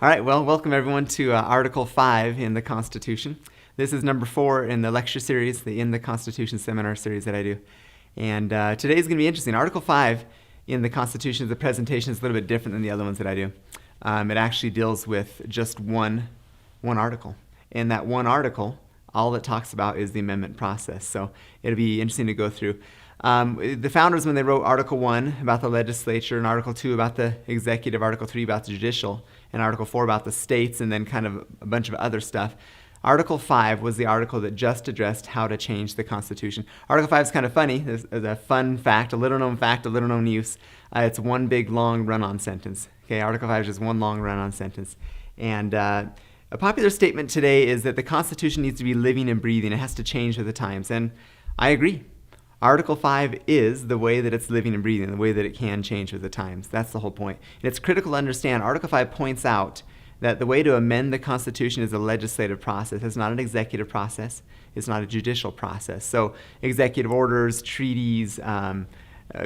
All right, well, welcome everyone to Article 5 in the Constitution. This is number 4 in the lecture series, the In the Constitution seminar series that I do. And today's going to be interesting. Article 5 in the Constitution, the presentation is a little bit different than the other ones that I do. It actually deals with just one article. And that one article, all it talks about is the amendment process. So it'll be interesting to go through. The founders, when they wrote Article 1 about the legislature, and Article 2 about the executive, Article 3 about the judicial, and Article 4 about the states, and then kind of a bunch of other stuff, Article 5 was the article that just addressed how to change the Constitution. Article 5 is kind of funny. There's a fun fact, a little known use. It's one big long run-on sentence. Okay, Article 5 is just one long run-on sentence. And a popular statement today is that the Constitution needs to be living and breathing. It has to change with the times. And I agree. Article 5 is the way that it's living and breathing, the way that it can change with the times. That's the whole point. And it's critical to understand. Article 5 points out that the way to amend the Constitution is a legislative process. It's not an executive process. It's not a judicial process. So executive orders, treaties,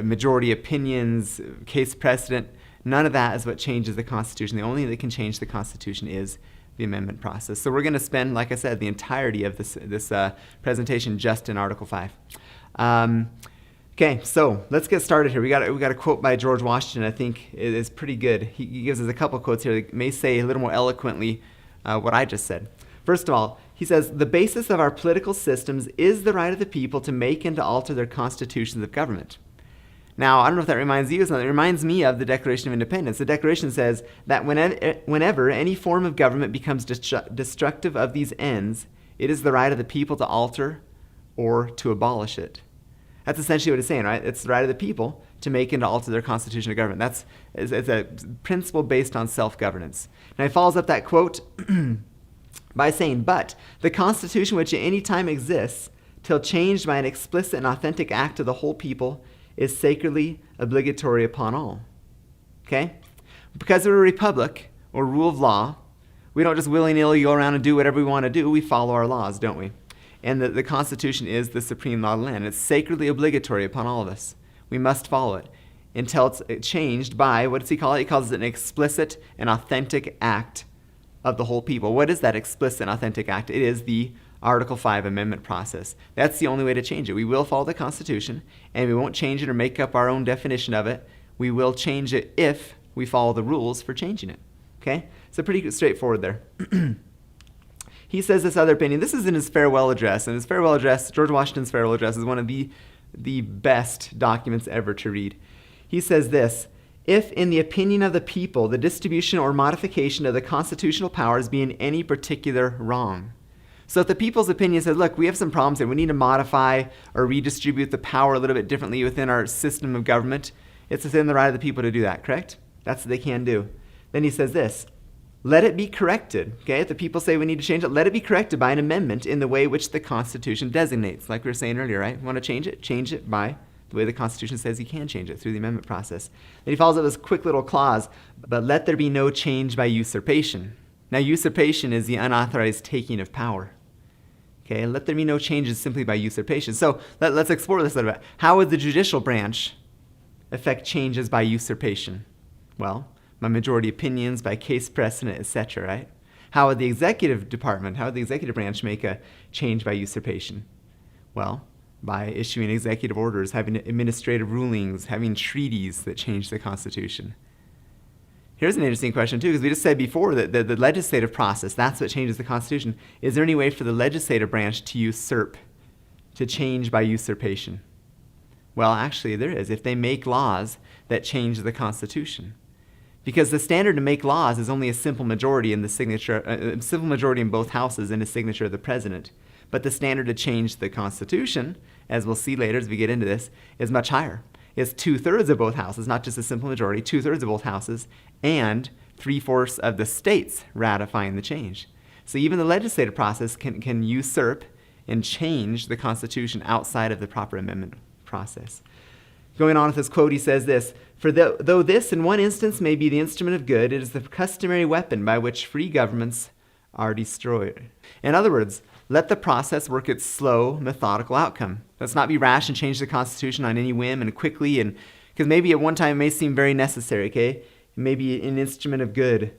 majority opinions, case precedent, none of that is what changes the Constitution. The only thing that can change the Constitution is the amendment process. So we're going to spend, like I said, the entirety of this presentation just in Article 5. Okay, so let's get started here. We got a quote by George Washington. I think it is pretty good. He gives us a couple quotes here that may say a little more eloquently what I just said. First of all, he says, "The basis of our political systems is the right of the people to make and to alter their constitutions of government." Now, I don't know if that reminds you of something. It reminds me of the Declaration of Independence. The Declaration says that whenever any form of government becomes destructive of these ends, it is the right of the people to alter or to abolish it. That's essentially what it's saying, right? It's the right of the people to make and to alter their constitution of government. It's a principle based on self-governance. Now he follows up that quote by saying, "But the Constitution which at any time exists, till changed by an explicit and authentic act of the whole people, is sacredly obligatory upon all." Okay? Because we're a republic, or rule of law, we don't just willy-nilly go around and do whatever we want to do. We follow our laws, don't we? And the Constitution is the supreme law of the land. It's sacredly obligatory upon all of us. We must follow it until it's changed by, what does he call it? He calls it an explicit and authentic act of the whole people. What is that explicit and authentic act? It is the Article 5 amendment process. That's the only way to change it. We will follow the Constitution, and we won't change it or make up our own definition of it. We will change it if we follow the rules for changing it. Okay? So pretty straightforward there. He says this other opinion. This is in his farewell address. And his farewell address, George Washington's farewell address, is one of the best documents ever to read. He says this: "If, in the opinion of the people, the distribution or modification of the constitutional powers be in any particular wrong." So if the people's opinion says, look, we have some problems here, we need to modify or redistribute the power a little bit differently within our system of government, it's within the right of the people to do that, correct? That's what they can do. Then he says this: "Let it be corrected." Okay, if the people say we need to change it, let it be corrected by an amendment in the way which the Constitution designates. Like we were saying earlier, right? You want to change it? Change it by the way the Constitution says you can change it, through the amendment process. Then he follows up this quick little clause: "But let there be no change by usurpation." Now, usurpation is the unauthorized taking of power. Okay, let there be no changes simply by usurpation. So let's explore this a little bit. How would the judicial branch affect changes by usurpation? Well, by majority opinions, by case precedent, etc., right? How would the executive department, how would the executive branch make a change by usurpation? Well, by issuing executive orders, having administrative rulings, having treaties that change the Constitution. Here's an interesting question, too, because we just said before that the legislative process, that's what changes the Constitution. Is there any way for the legislative branch to usurp, to change by usurpation? Well, actually, there is, if they make laws that change the Constitution. Because the standard to make laws is only a simple majority in the signature, a simple majority in both houses and a signature of the president. But the standard to change the Constitution, as we'll see later as we get into this, is much higher. It's 2/3 of both houses, not just a simple majority, 2/3 of both houses, and 3/4 of the states ratifying the change. So even the legislative process can usurp and change the Constitution outside of the proper amendment process. Going on with this quote, he says this: "For though this in one instance may be the instrument of good, it is the customary weapon by which free governments are destroyed." In other words, let the process work its slow, methodical outcome. Let's not be rash and change the Constitution on any whim and quickly, and because maybe at one time it may seem very necessary, okay? It may be an instrument of good.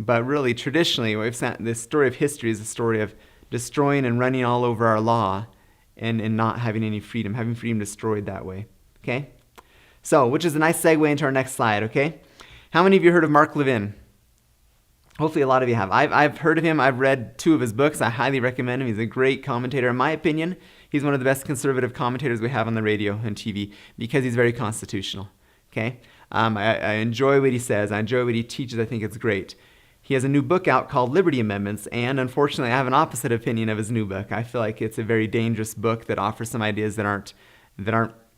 But really, traditionally, this story of history is a story of destroying and running all over our law and not having any freedom, having freedom destroyed that way. Okay? So, which is a nice segue into our next slide, okay? How many of you heard of Mark Levin? Hopefully a lot of you have. I've heard of him. I've read 2 of his books. I highly recommend him. He's a great commentator. In my opinion, he's one of the best conservative commentators we have on the radio and TV because he's very constitutional. Okay? I enjoy what he says. I enjoy what he teaches. I think it's great. He has a new book out called Liberty Amendments, and unfortunately I have an opposite opinion of his new book. I feel like it's a very dangerous book that offers some ideas that aren't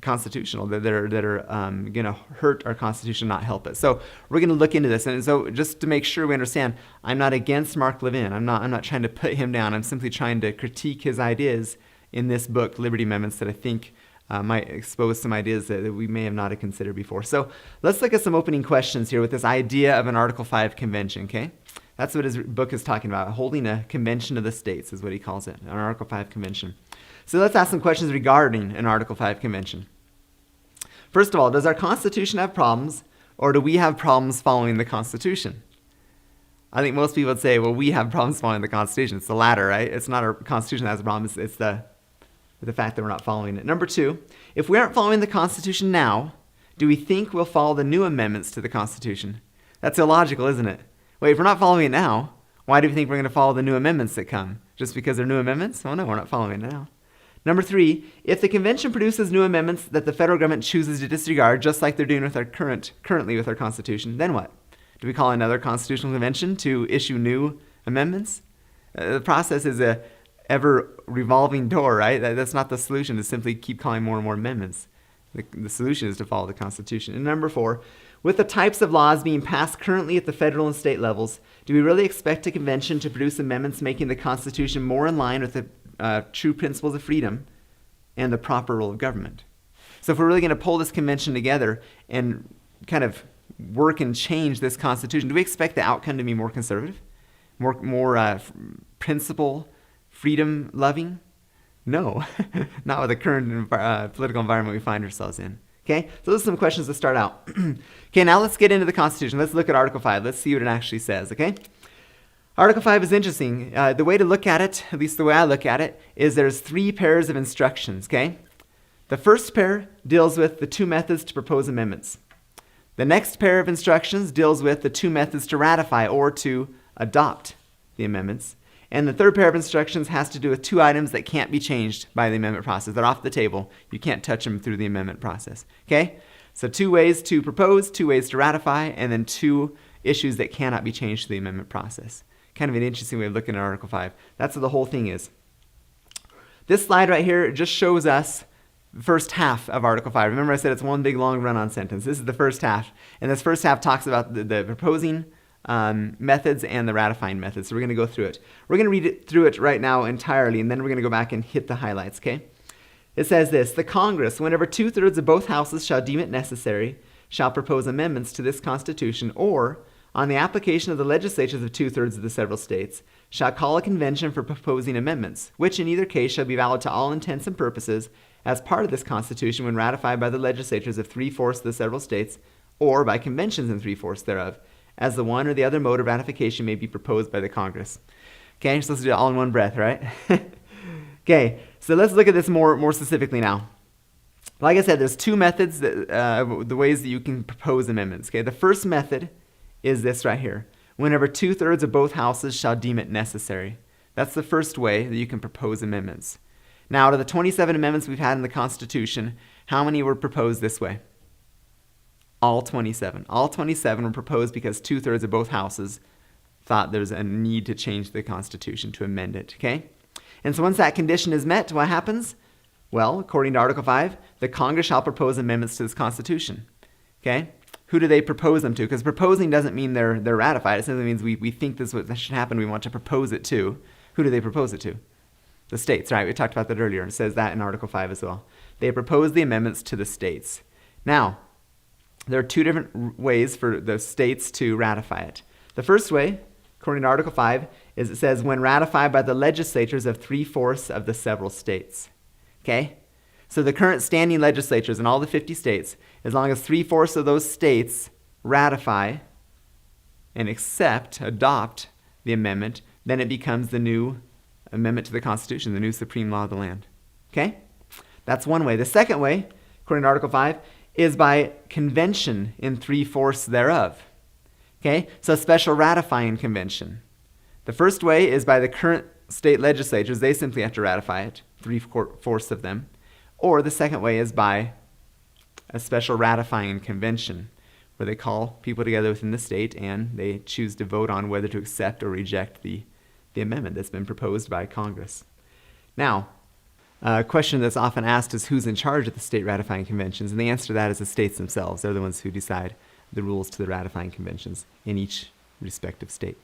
constitutional, that are going to hurt our Constitution, not help it. So we're going to look into this. And so just to make sure we understand, I'm not against Mark Levin. I'm not trying to put him down. I'm simply trying to critique his ideas in this book, Liberty Amendments, that I think might expose some ideas that we may have not considered before. So let's look at some opening questions here with this idea of an Article 5 convention, okay? That's what his book is talking about. Holding a convention of the states is what he calls it, an Article 5 convention. So let's ask some questions regarding an Article 5 convention. First of all, does our Constitution have problems, or do we have problems following the Constitution? I think most people would say, well, we have problems following the Constitution. It's the latter, right? It's not our Constitution that has a problem. It's the fact that we're not following it. Number 2, if we aren't following the Constitution now, do we think we'll follow the new amendments to the Constitution? That's illogical, isn't it? Wait, if we're not following it now, why do we think we're going to follow the new amendments that come? Just because they're new amendments? Oh no, we're not following it now. Number 3, if the convention produces new amendments that the federal government chooses to disregard, just like they're doing with our currently with our Constitution, then what? Do we call another constitutional convention to issue new amendments? The process is a ever-revolving door, right? That's not the solution, to simply keep calling more and more amendments. The solution is to follow the Constitution. And number 4, with the types of laws being passed currently at the federal and state levels, do we really expect a convention to produce amendments making the Constitution more in line with the true principles of freedom and the proper role of government? So if we're really going to pull this convention together and kind of work and change this Constitution, do we expect the outcome to be more conservative, more principle, freedom-loving? No, not with the current political environment we find ourselves in. Okay, so those are some questions to start out. Okay, now let's get into the Constitution. Let's look at Article 5. Let's see what it actually says, okay? Article 5 is interesting. The way to look at it, at least the way I look at it, is there's 3 pairs of instructions, okay? The first pair deals with the 2 methods to propose amendments. The next pair of instructions deals with the 2 methods to ratify or to adopt the amendments. And the third pair of instructions has to do with 2 items that can't be changed by the amendment process. They're off the table. You can't touch them through the amendment process, okay? So 2 ways to propose, 2 ways to ratify, and then 2 issues that cannot be changed through the amendment process. Kind of an interesting way of looking at Article 5. That's what the whole thing is. This slide right here just shows us the first half of Article 5. Remember I said it's one big long run-on sentence. This is the first half. And this first half talks about the proposing methods and the ratifying methods. So we're going to go through it. We're going to read it through it right now entirely, and then we're going to go back and hit the highlights, okay? It says this: the Congress, whenever 2/3 of both houses shall deem it necessary, shall propose amendments to this Constitution, or, on the application of the legislatures of 2/3 of the several states, shall call a convention for proposing amendments, which in either case shall be valid to all intents and purposes as part of this Constitution when ratified by the legislatures of 3/4 of the several states, or by conventions in 3/4 thereof, as the one or the other mode of ratification may be proposed by the Congress. Okay, so let's do it all in one breath, right? Okay, so let's look at this more specifically now. Like I said, there's 2 methods, the ways that you can propose amendments. Okay, the first method is this right here: whenever 2/3 of both houses shall deem it necessary. That's the first way that you can propose amendments. Now, out of the 27 amendments we've had in the Constitution, how many were proposed this way? All 27. All 27 were proposed because 2/3 of both houses thought there's a need to change the Constitution, to amend it, okay? And so once that condition is met, what happens? Well, according to Article 5, the Congress shall propose amendments to this Constitution, okay? Who do they propose them to? Because proposing doesn't mean they're ratified. It simply means we think this is what should happen. We want to propose it to. Who do they propose it to? The states, right? We talked about that earlier. It says that in Article 5 as well. They propose the amendments to the states. Now, there are 2 different ways for the states to ratify it. The first way, according to Article 5, is it says when ratified by the legislatures of 3/4 of the several states. Okay? So the current standing legislatures in all the 50 states, as long as 3/4 of those states ratify and adopt the amendment, then it becomes the new amendment to the Constitution, the new supreme law of the land. Okay? That's one way. The second way, according to Article 5, is by convention in 3/4 thereof. Okay? So a special ratifying convention. The first way is by the current state legislatures. They simply have to ratify it, 3/4 of them. Or the second way is by a special ratifying convention, where they call people together within the state and they choose to vote on whether to accept or reject the amendment that's been proposed by Congress. Now, a question that's often asked is who's in charge of the state ratifying conventions, and the answer to that is the states themselves. They're the ones who decide the rules to the ratifying conventions in each respective state.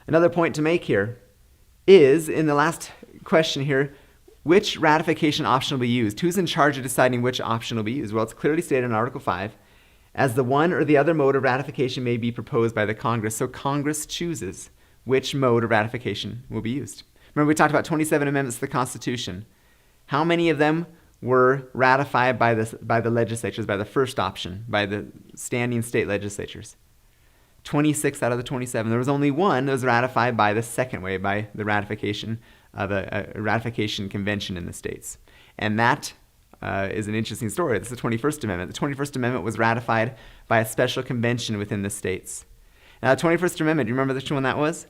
Another point to make here is, in the last question here, which ratification option will be used? Who's in charge of deciding which option will be used? Well, it's clearly stated in Article 5, as the one or the other mode of ratification may be proposed by the Congress. So Congress chooses which mode of ratification will be used. Remember, we talked about 27 amendments to the Constitution. How many of them were ratified by the legislatures, by the first option, by the standing state legislatures? 26 out of the 27. There was only one that was ratified by the second way, by the ratification of a ratification convention in the states. And that is an interesting story. It's the 21st Amendment. The 21st Amendment was ratified by a special convention within the states. Now, the 21st Amendment, do you remember which one that was?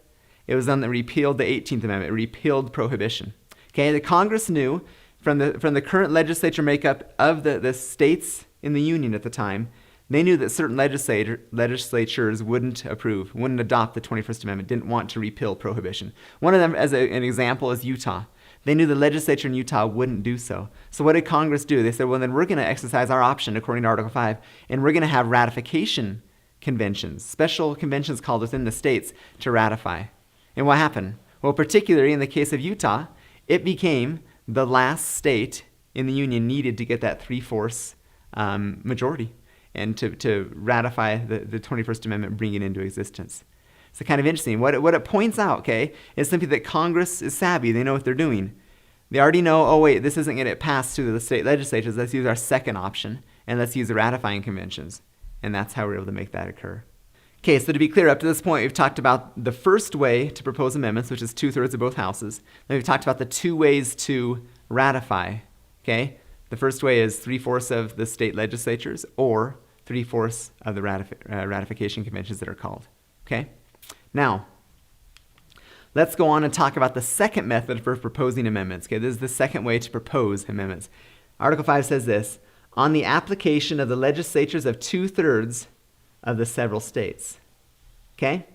It was one that repealed the 18th Amendment. It repealed prohibition. Okay, the Congress knew from the current legislature makeup of the states in the Union at the time, they knew that certain legislatures wouldn't adopt the 21st Amendment, didn't want to repeal prohibition. One of them, as an example, is Utah. They knew the legislature in Utah wouldn't do so. So what did Congress do? They said, well, then we're going to exercise our option according to Article 5, and we're going to have ratification conventions, special conventions called within the states to ratify. And what happened? Well, particularly in the case of Utah, it became the last state in the Union needed to get that 3/4 majority and to ratify the 21st Amendment, bring it into existence. So kind of interesting. What it points out, okay, is simply that Congress is savvy. They know what they're doing. They already know, oh wait, this isn't going to get passed through the state legislatures. Let's use our second option, and let's use the ratifying conventions. And that's how we're able to make that occur. Okay, so to be clear, up to this point, we've talked about the first way to propose amendments, which is 2/3 of both houses. Then we've talked about the two ways to ratify, okay? The first way is 3/4 of the state legislatures or 3/4 of the ratification conventions that are called, okay? Now, let's go on and talk about the second method for proposing amendments, okay? This is the second way to propose amendments. Article 5 says this, on the application of the legislatures of 2/3 of the several states. Okay?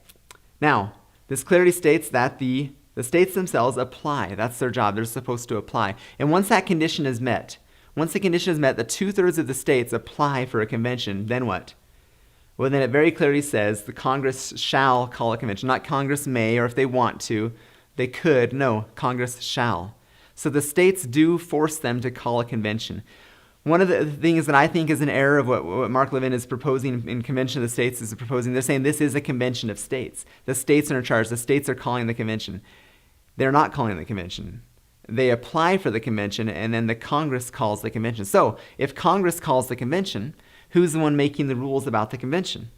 Now, this clearly states that the states themselves apply. That's their job. They're supposed to apply. And once that condition is met, the 2/3 of the states apply for a convention, then what? Well, then it very clearly says the Congress shall call a convention. Not Congress may, or if they want to, they could. No, Congress shall. So the states do force them to call a convention. One of the things that I think is an error of what Mark Levin is proposing in Convention of the States is proposing, they're saying this is a convention of states. The states are in charge. The states are calling the convention. They're not calling the convention. They apply for the convention, and then the Congress calls the convention. So if Congress calls the convention, who's the one making the rules about the convention?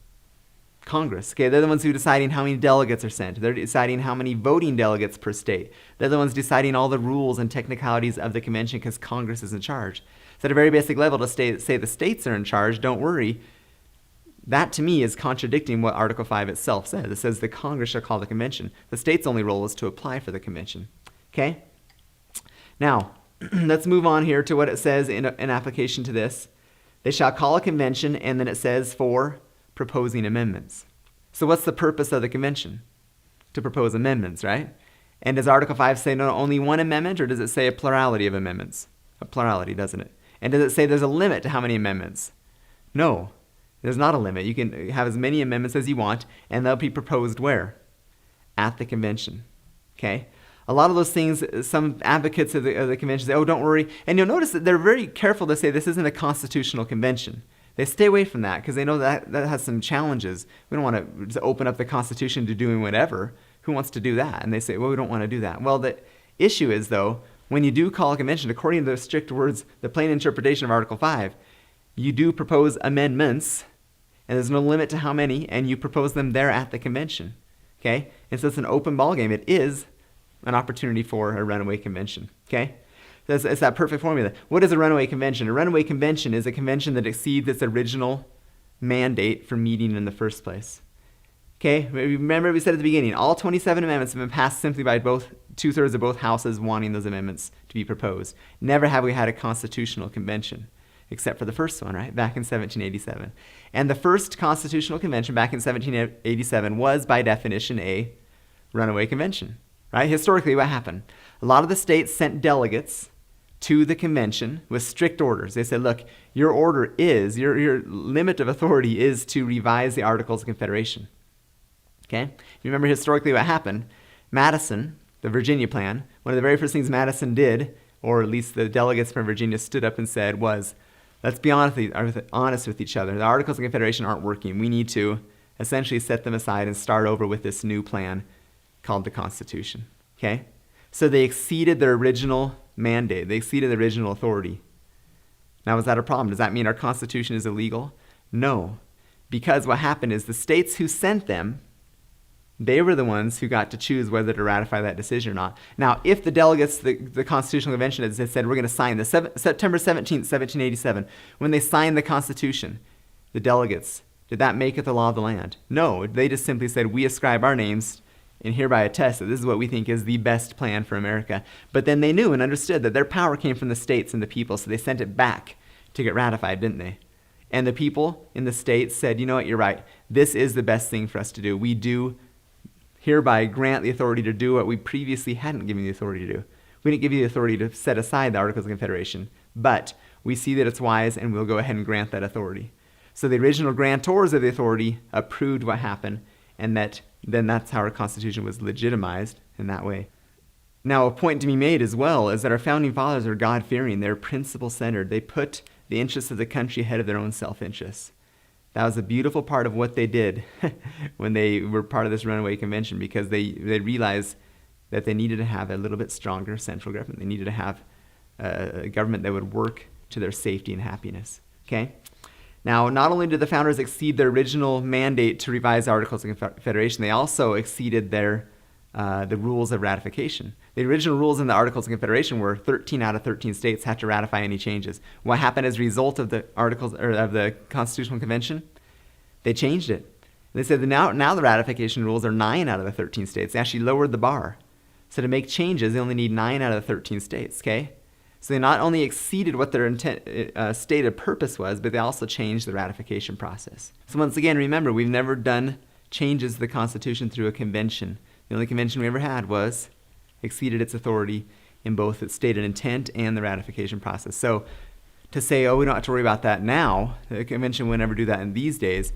Congress. Okay, they're the ones who are deciding how many delegates are sent. They're deciding how many voting delegates per state. They're the ones deciding all the rules and technicalities of the convention because Congress is in charge. So at a very basic level, to say the states are in charge, don't worry, that to me is contradicting what Article 5 itself says. It says the Congress shall call the convention. The state's only role is to apply for the convention. Okay? Now, let's move on here to what it says in application to this. They shall call a convention, and then it says for proposing amendments. So what's the purpose of the convention? To propose amendments, right? And does Article 5 say no, only one amendment, or does it say a plurality of amendments? A plurality, doesn't it? And does it say there's a limit to how many amendments? No, there's not a limit. You can have as many amendments as you want, and they'll be proposed where? At the convention. Okay? A lot of those things, some advocates of the convention say, oh, don't worry. And you'll notice that they're very careful to say this isn't a constitutional convention. They stay away from that because they know that has some challenges. We don't want to just open up the Constitution to doing whatever. Who wants to do that? And they say, well, we don't want to do that. Well, the issue is, though, when you do call a convention, according to the strict words, the plain interpretation of Article 5, you do propose amendments, and there's no limit to how many, and you propose them there at the convention. Okay? And so it's an open ballgame. It is an opportunity for a runaway convention. Okay? It's that perfect formula. What is a runaway convention? A runaway convention is a convention that exceeds its original mandate for meeting in the first place. Okay? Remember we said at the beginning, all 27 amendments have been passed simply by both 2/3 of both houses wanting those amendments to be proposed. Never have we had a constitutional convention, except for the first one, right? Back in 1787. And the first constitutional convention back in 1787 was, by definition, a runaway convention, right? Historically, what happened? A lot of the states sent delegates to the convention with strict orders. They said, look, your order is, your limit of authority is to revise the Articles of Confederation. Okay? You remember historically what happened? Madison, the Virginia plan, one of the very first things Madison did, or at least the delegates from Virginia stood up and said was, let's be honest with each other. The Articles of Confederation aren't working. We need to essentially set them aside and start over with this new plan called the Constitution. Okay? So they exceeded their original mandate. They exceeded the original authority. Now, is that a problem? Does that mean our Constitution is illegal? No. Because what happened is the states who sent them, they were the ones who got to choose whether to ratify that decision or not. Now, if the delegates, the Constitutional Convention, as they said, we're going to sign this, September 17th, 1787, when they signed the Constitution, the delegates, did that make it the law of the land? No. They just simply said, we ascribe our names and hereby attest that this is what we think is the best plan for America. But then they knew and understood that their power came from the states and the people, so they sent it back to get ratified, didn't they? And the people in the states said, you know what, you're right. This is the best thing for us to do. We do hereby grant the authority to do what we previously hadn't given you the authority to do. We didn't give you the authority to set aside the Articles of Confederation, but we see that it's wise and we'll go ahead and grant that authority. So the original grantors of the authority approved what happened, and then that's how our Constitution was legitimized in that way. Now, a point to be made as well is that our founding fathers are God-fearing. They're principle-centered. They put the interests of the country ahead of their own self-interests. That was a beautiful part of what they did when they were part of this runaway convention, because they realized that they needed to have a little bit stronger central government. They needed to have a government that would work to their safety and happiness. Okay? Now, not only did the founders exceed their original mandate to revise the Articles of Confederation, they also exceeded the rules of ratification. The original rules in the Articles of Confederation were 13 out of 13 states had to ratify any changes. What happened as a result of the Articles or of the Constitutional Convention? They changed it. They said that now the ratification rules are 9 out of the 13 states. They actually lowered the bar. So to make changes, they only need 9 out of the 13 states. Okay? So they not only exceeded what their stated purpose was, but they also changed the ratification process. So once again, remember, we've never done changes to the Constitution through a convention. The only convention we ever had exceeded its authority in both its stated intent and the ratification process. So to say, oh, we don't have to worry about that now, the convention would never do that in these days,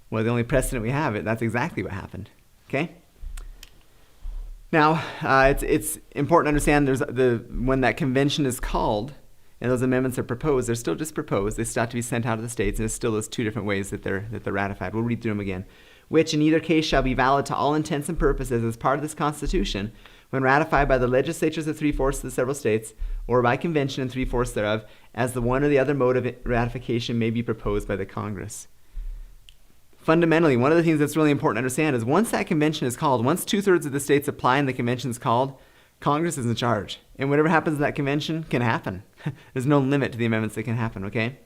well, the only precedent we have, that's exactly what happened. Okay? Now, it's important to understand when that convention is called and those amendments are proposed, they're still just proposed. They still have to be sent out of the states, and there's still those 2 different ways that they're ratified. We'll read through them again. Which in either case shall be valid to all intents and purposes as part of this Constitution when ratified by the legislatures of 3/4 of the several states, or by convention in 3/4 thereof, as the one or the other mode of ratification may be proposed by the Congress. Fundamentally, one of the things that's really important to understand is once that convention is called, once 2/3 of the states apply and the convention is called, Congress is in charge. And whatever happens at that convention can happen. There's no limit to the amendments that can happen, okay?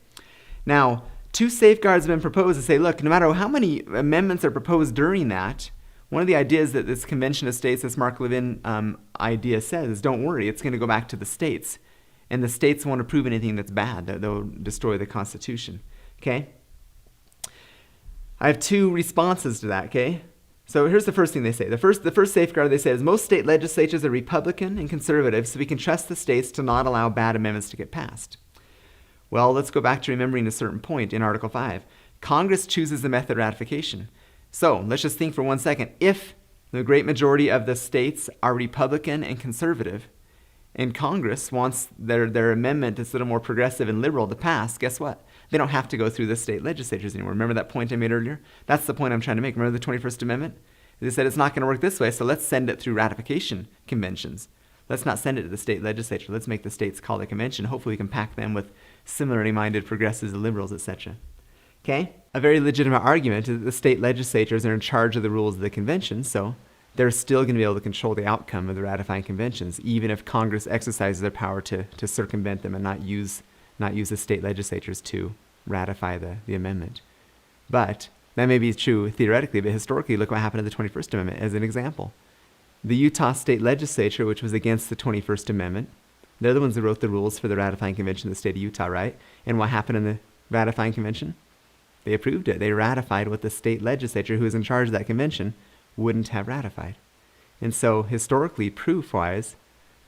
Now, 2 safeguards have been proposed to say, look, no matter how many amendments are proposed during that, one of the ideas that this Convention of States, this Mark Levin idea says is, don't worry, it's going to go back to the states. And the states won't approve anything that's bad. They'll destroy the Constitution. Okay? I have 2 responses to that, okay? So here's the first thing they say. The first safeguard they say is most state legislatures are Republican and conservative, so we can trust the states to not allow bad amendments to get passed. Well, let's go back to remembering a certain point in Article 5. Congress chooses the method of ratification. So let's just think for 1 second. If the great majority of the states are Republican and conservative, and Congress wants their amendment that's a little more progressive and liberal to pass, guess what? They don't have to go through the state legislatures anymore. Remember that point I made earlier? That's the point I'm trying to make. Remember the 21st Amendment? They said it's not going to work this way, so let's send it through ratification conventions. Let's not send it to the state legislature. Let's make the states call the convention. Hopefully we can pack them with similarly minded progressives and liberals, etc. Okay? A very legitimate argument is that the state legislatures are in charge of the rules of the convention, so they're still going to be able to control the outcome of the ratifying conventions, even if Congress exercises their power to circumvent them and not use the state legislatures to ratify the amendment. But that may be true theoretically, but historically, look what happened to the 21st Amendment as an example. The Utah state legislature, which was against the 21st Amendment, they're the ones that wrote the rules for the ratifying convention of the state of Utah, right? And what happened in the ratifying convention? They approved it. They ratified what the state legislature, who was in charge of that convention, wouldn't have ratified. And so historically, proof-wise,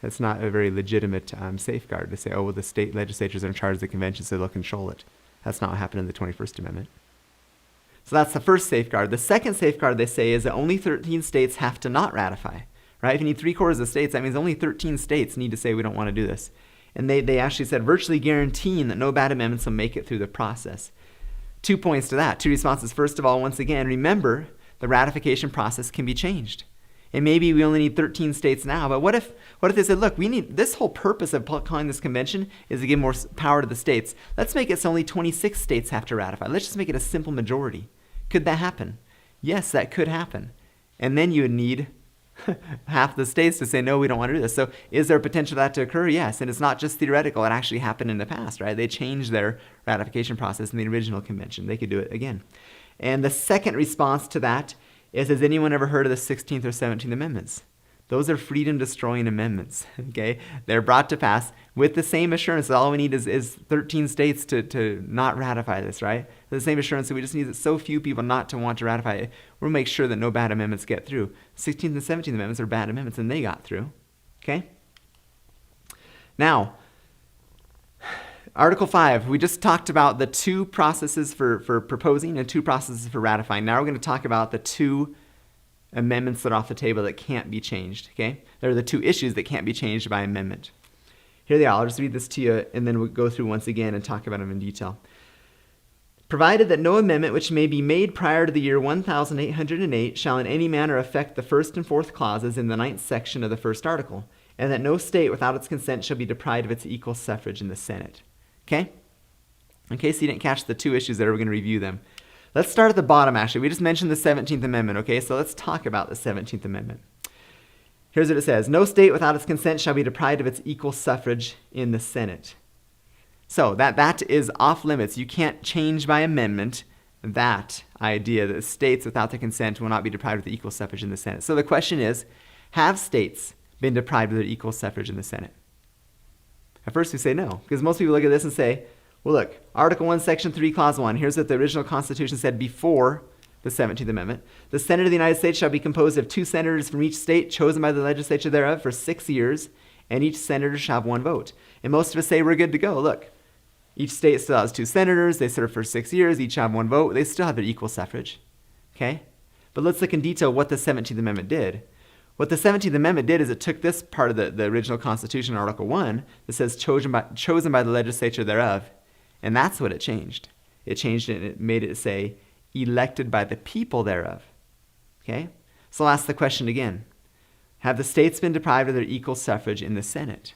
that's not a very legitimate safeguard to say, oh, well, the state legislatures are in charge of the convention, so they'll control it. That's not what happened in the 21st Amendment. So that's the first safeguard. The second safeguard, they say, is that only 13 states have to not ratify. Right? If you need 3/4 of states, that means only 13 states need to say we don't want to do this. And they actually said virtually guaranteeing that no bad amendments will make it through the process. 2 points to that, 2 responses. First of all, once again, remember the ratification process can be changed. And maybe we only need 13 states now, but what if they said, look, we need, this whole purpose of calling this convention is to give more power to the states. Let's make it so only 26 states have to ratify. Let's just make it a simple majority. Could that happen? Yes, that could happen. And then you would need half the states to say, no, we don't want to do this. So is there potential for that to occur? Yes. And it's not just theoretical. It actually happened in the past, right? They changed their ratification process in the original convention. They could do it again. And the second response to that is, has anyone ever heard of the 16th or 17th Amendments? Those are freedom-destroying amendments, okay? They're brought to pass with the same assurance that all we need is 13 states to not ratify this, right? The same assurance that we just need so few people not to want to ratify it. We'll make sure that no bad amendments get through. 16th and 17th Amendments are bad amendments, and they got through, okay? Now, Article 5, we just talked about the 2 processes for proposing and 2 processes for ratifying. Now we're going to talk about the 2 amendments that are off the table that can't be changed, okay? They're the 2 issues that can't be changed by amendment. Here they are. I'll just read this to you, and then we'll go through once again and talk about them in detail. Provided that no amendment which may be made prior to the year 1808 shall in any manner affect the 1st and 4th clauses in the 9th section of the 1st article, and that no state without its consent shall be deprived of its equal suffrage in the Senate. Okay? In case you didn't catch the 2 issues there, we're going to review them. Let's start at the bottom, actually. We just mentioned the 17th Amendment, okay? So let's talk about the 17th Amendment. Here's what it says. No state without its consent shall be deprived of its equal suffrage in the Senate. So that is off limits. You can't change by amendment that idea that states without their consent will not be deprived of the equal suffrage in the Senate. So the question is, have states been deprived of their equal suffrage in the Senate? At first we say no, because most people look at this and say, well, look, Article 1, Section 3, Clause 1, here's what the original Constitution said before the 17th Amendment. The Senate of the United States shall be composed of 2 senators from each state, chosen by the legislature thereof for 6 years, and each senator shall have 1 vote. And most of us say we're good to go. Look, each state still has 2 senators, they serve for 6 years, each have 1 vote, they still have their equal suffrage. Okay? But let's look in detail what the 17th Amendment did. What the 17th Amendment did is it took this part of the original Constitution, Article 1, that says chosen by the legislature thereof, and that's what it changed. It changed it and it made it say, elected by the people thereof. Okay? So I'll ask the question again. Have the states been deprived of their equal suffrage in the Senate?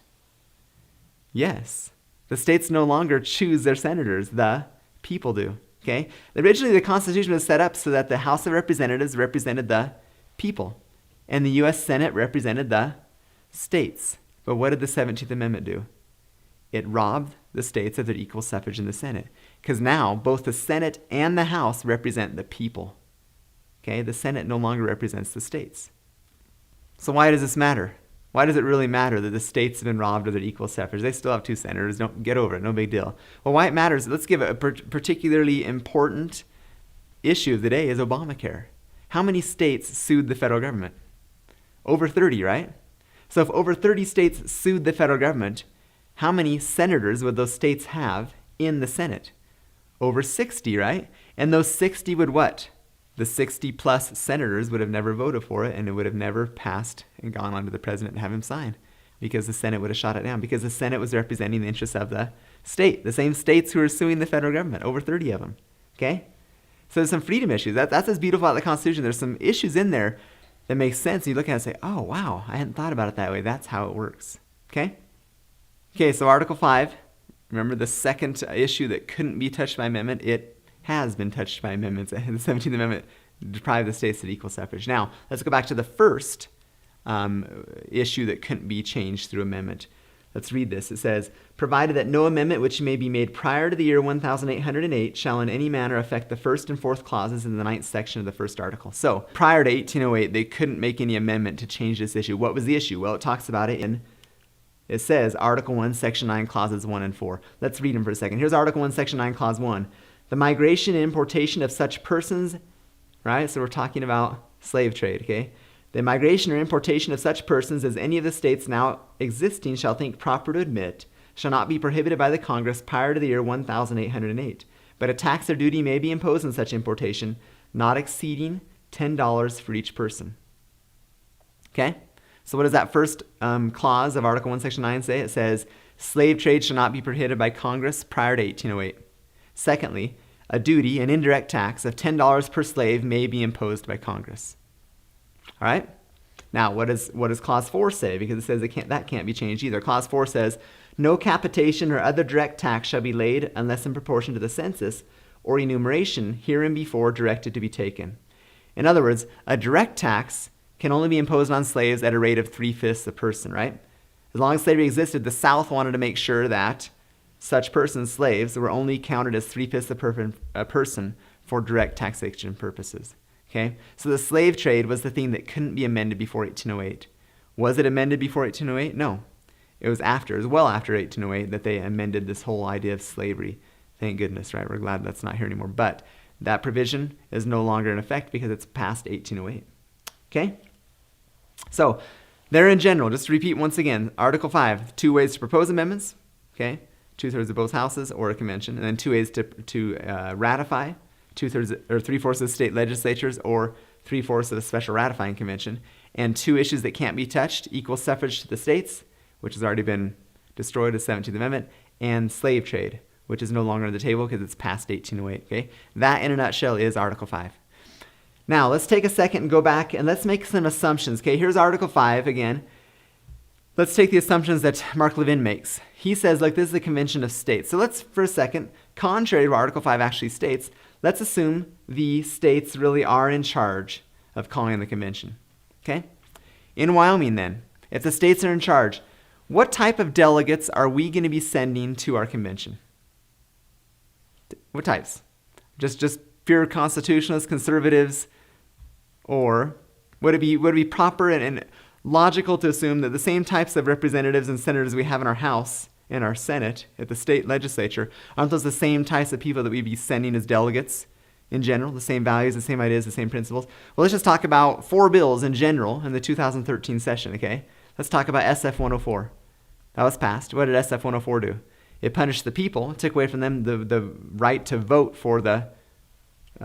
Yes. The states no longer choose their senators. The people do. Okay? Originally, the Constitution was set up so that the House of Representatives represented the people, and the U.S. Senate represented the states. But what did the 17th Amendment do? It robbed the states of their equal suffrage in the Senate. Because now, both the Senate and the House represent the people. Okay? The Senate no longer represents the states. So why does this matter? Why does it really matter that the states have been robbed of their equal suffrage? They still have 2 senators. Don't get over it. No big deal. Well, why it matters, let's give it a particularly important issue of the day is Obamacare. How many states sued the federal government? Over 30, right? So if over 30 states sued the federal government, how many senators would those states have in the Senate? Over 60, right? And those 60 would what? The 60 plus senators would have never voted for it, and it would have never passed and gone on to the president and have him sign, because the Senate would have shot it down, because the Senate was representing the interests of the state, the same states who are suing the federal government, over 30 of them. Okay? So there's some freedom issues. That's what's beautiful about the Constitution. There's some issues in there that make sense. You look at it and say, oh, wow, I hadn't thought about it that way. That's how it works. Okay? Okay, so Article 5, remember the second issue that couldn't be touched by amendment, it has been touched by amendments. The 17th Amendment deprived the states of equal suffrage. Now, let's go back to the first issue that couldn't be changed through amendment. Let's read this. It says, provided that no amendment which may be made prior to the year 1808 shall in any manner affect the first and fourth clauses in the 9th section of the first article. So, prior to 1808, they couldn't make any amendment to change this issue. What was the issue? Well, it talks about it it says Article 1, Section 9, Clauses 1 and 4. Let's read them for a second. Here's Article 1, Section 9, Clause 1. The migration and importation of such persons, right? So we're talking about slave trade, okay? The migration or importation of such persons as any of the states now existing shall think proper to admit shall not be prohibited by the Congress prior to the year 1808. But a tax or duty may be imposed on such importation, not exceeding $10 for each person. Okay? So what does that first clause of Article 1, Section 9 say? It says, slave trade shall not be prohibited by Congress prior to 1808. Secondly, a duty, an indirect tax of $10 per slave may be imposed by Congress. All right? Now, what does Clause 4 say? Because it says that can't be changed either. Clause 4 says, no capitation or other direct tax shall be laid unless in proportion to the census or enumeration hereinbefore directed to be taken. In other words, a direct tax can only be imposed on slaves at a rate of 3/5 a person, right? As long as slavery existed, the South wanted to make sure that such persons, slaves, were only counted as 3/5 a person for direct taxation purposes. Okay? So the slave trade was the thing that couldn't be amended before 1808. Was it amended before 1808? No. It was well after 1808 that they amended this whole idea of slavery. Thank goodness, right? We're glad that's not here anymore. But that provision is no longer in effect because it's past 1808. Okay? So, there in general, just to repeat once again, Article 5, 2 ways to propose amendments, okay? 2/3 of both houses or a convention, and then 2 ways to ratify, 2/3 or 3/4 of state legislatures or 3/4 of the special ratifying convention, and 2 issues that can't be touched, equal suffrage to the states, which has already been destroyed as 17th Amendment, and slave trade, which is no longer on the table because it's past 1808, okay? That, in a nutshell, is Article 5. Now, let's take a second and go back and let's make some assumptions. Okay, here's Article 5 again. Let's take the assumptions that Mark Levin makes. He says, look, this is a convention of states. So let's, for a second, contrary to what Article 5 actually states, let's assume the states really are in charge of calling the convention. Okay? In Wyoming, then, if the states are in charge, what type of delegates are we going to be sending to our convention? What types? Just pure constitutionalists, conservatives, or would it be proper and logical to assume that the same types of representatives and senators we have in our House and our Senate at the state legislature, aren't those the same types of people that we'd be sending as delegates in general, the same values, the same ideas, the same principles? Well, let's just talk about 4 bills in general in the 2013 session, okay? Let's talk about SF 104. That was passed. What did SF 104 do? It punished the people, took away from them the right to vote for the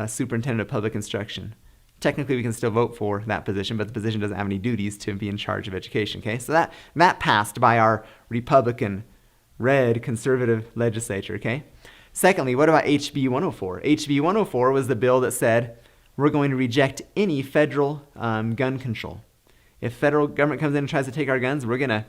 superintendent of public instruction. Technically, we can still vote for that position, but the position doesn't have any duties to be in charge of education, okay? So that passed by our Republican, red, conservative legislature, okay? Secondly, what about HB 104? HB 104 was the bill that said we're going to reject any federal gun control. If federal government comes in and tries to take our guns, we're gonna